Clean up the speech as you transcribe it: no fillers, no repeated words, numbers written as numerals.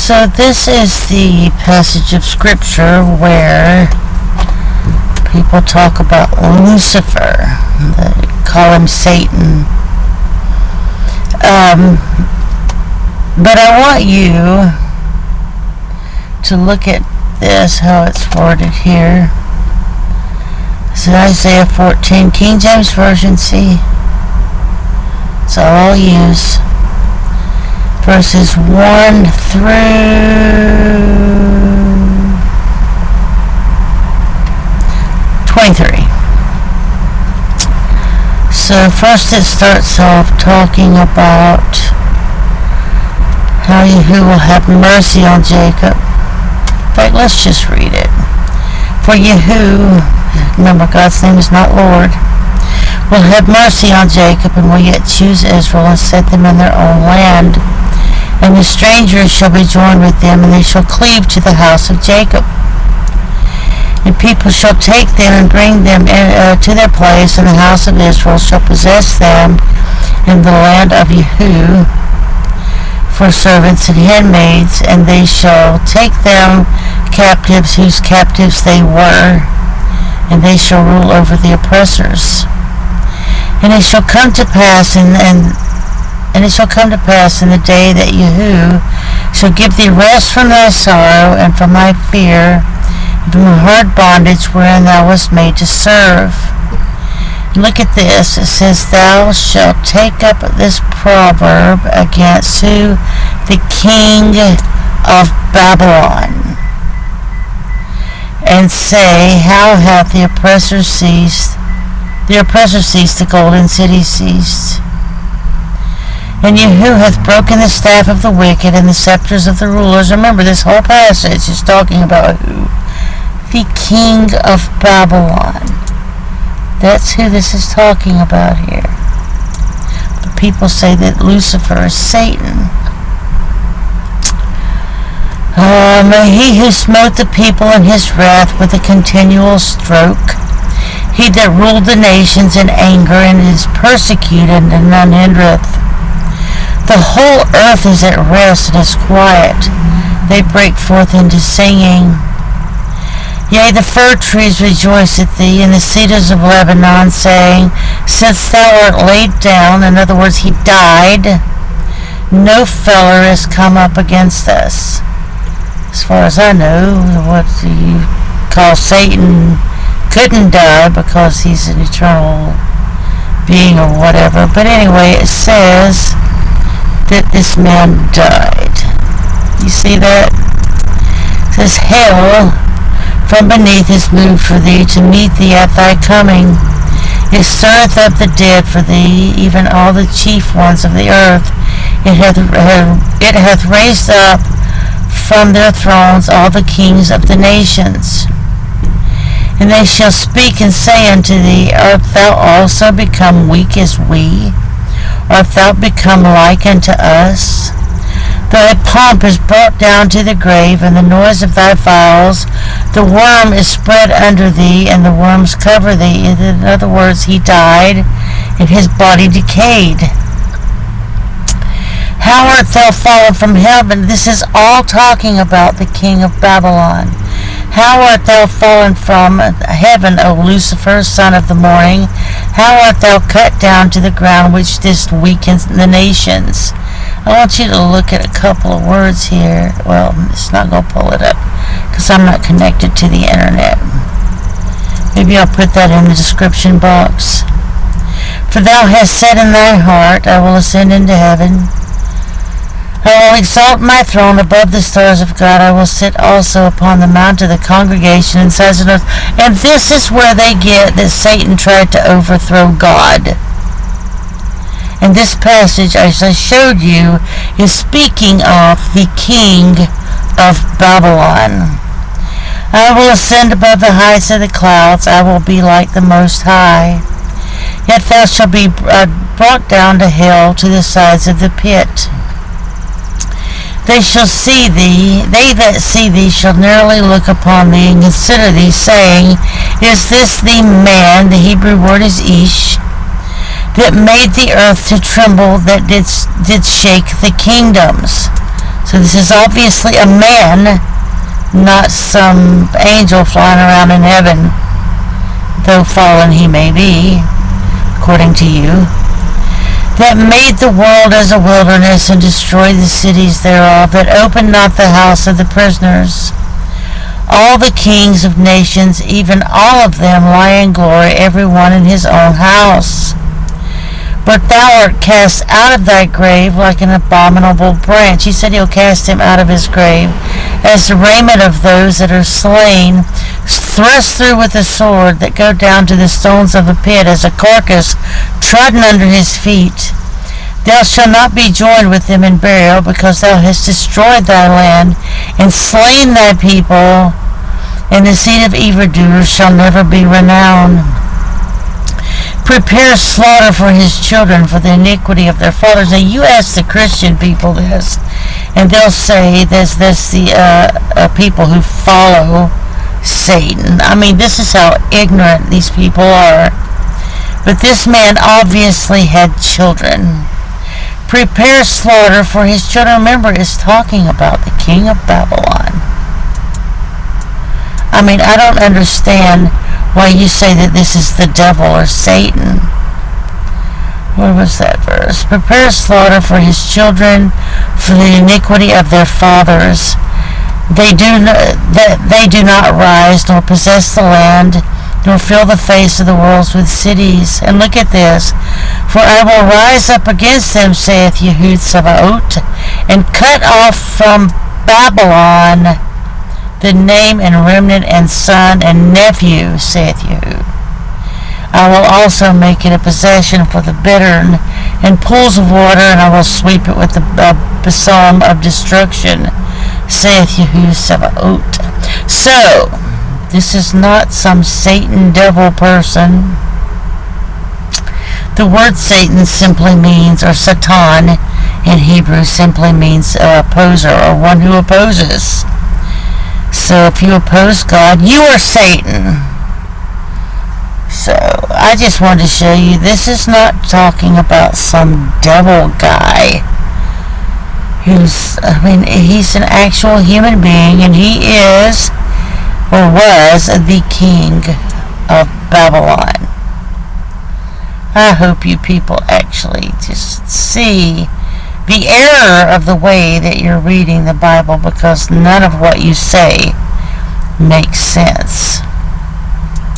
So this is the passage of scripture where people talk about Lucifer. They call him Satan. But I want you to look at this, how it's worded here. This is Isaiah 14, King James Version, see? So I'll use verses 1 through 23. So first it starts off talking about how Yahweh will have mercy on Jacob. In fact, let's just read it. For Yahweh, remember God's name is not Lord, will have mercy on Jacob and will yet choose Israel and set them in their own land. And the strangers shall be joined with them, and they shall cleave to the house of Jacob. And people shall take them and bring them to their place, and the house of Israel shall possess them in the land of Yahweh for servants and handmaids, and they shall take them captives whose captives they were, and they shall rule over the oppressors. And it shall come to pass and it shall come to pass in the day that Yahweh shall give thee rest from thy sorrow and from thy fear, and from the hard bondage wherein thou wast made to serve. Look at this. It says, thou shalt take up this proverb against who? The king of Babylon, and say, how hath the oppressor ceased? The oppressor ceased, the golden city ceased. And Yahweh hath broken the staff of the wicked and the scepters of the rulers. Remember, this whole passage is talking about who? The king of Babylon. That's who this is talking about here. But people say that Lucifer is Satan. He who smote the people in his wrath with a continual stroke, he that ruled the nations in anger and is persecuted and none hindereth. The whole earth is at rest and is quiet. They break forth into singing. Yea, the fir trees rejoice at thee, and the cedars of Lebanon, saying, since thou art laid down, in other words, he died, no feller is come up against us. As far as I know, what you call Satan couldn't die because he's an eternal being or whatever. But anyway, it says that this man died. You see that? It says, hell from beneath is moved for thee to meet thee at thy coming. It stirreth up the dead for thee, even all the chief ones of the earth. It hath raised up from their thrones all the kings of the nations. And they shall speak and say unto thee, art thou also become weak as we? Art thou become like unto us? Thy pomp is brought down to the grave, and the noise of thy vowels. The worm is spread under thee, and the worms cover thee. In other words, he died, and his body decayed. How art thou fallen from heaven? This is all talking about the king of Babylon. How art thou fallen from heaven, O Lucifer, son of the morning? How art thou cut down to the ground, which didst weaken the nations? I want you to look at a couple of words here. Well, it's not going to pull it up because I'm not connected to the internet. Maybe I'll put that in the description box. For thou hast said in thy heart, I will ascend into heaven. I will exalt my throne above the stars of God. I will sit also upon the mount of the congregation in sides of the earth. And this is where they get that Satan tried to overthrow God. And this passage, as I showed you, is speaking of the king of Babylon. I will ascend above the heights of the clouds. I will be like the Most High. Yet thou shalt be brought down to hell, to the sides of the pit. They shall see thee, they that see thee shall narrowly look upon thee and consider thee, saying, is this the man, the Hebrew word is Ish, that made the earth to tremble, that did shake the kingdoms? So this is obviously a man, not some angel flying around in heaven, though fallen he may be, according to you, that made the world as a wilderness and destroyed the cities thereof, that opened not the house of the prisoners. All the kings of nations, even all of them, lie in glory, every one in his own house. But thou art cast out of thy grave like an abominable branch. He said he'll cast him out of his grave, as the raiment of those that are slain, thrust through with a sword, that go down to the stones of the pit, as a carcass trodden under his feet. Thou shalt not be joined with them in burial, because thou hast destroyed thy land, and slain thy people, and the seed of evildoers shall never be renowned. Prepare slaughter for his children for the iniquity of their fathers. Now you ask the Christian people this, and they'll say that's the people who follow Satan. I mean, this is how ignorant these people are. But this man obviously had children. Prepare slaughter for his children. Remember, it's talking about the king of Babylon. I mean, I don't understand why you say that this is the devil or Satan. Where was that verse? Prepare slaughter for his children for the iniquity of their fathers. They do not rise, nor possess the land, nor fill the face of the worlds with cities. And look at this. For I will rise up against them, saith Yehud Sabaoth, and cut off from Babylon the name and remnant and son and nephew, saith Yehud. I will also make it a possession for the bittern and pools of water, and I will sweep it with the besom of destruction, saith Yehud Sabaoth. So, this is not some Satan devil person. The word Satan simply means, or Satan in Hebrew simply means opposer, or one who opposes. So if you oppose God, you are Satan. So I just wanted to show you this is not talking about some devil guy he's an actual human being, and he is, or was, the king of Babylon. I hope you people actually just see the error of the way that you're reading the Bible, because none of what you say makes sense.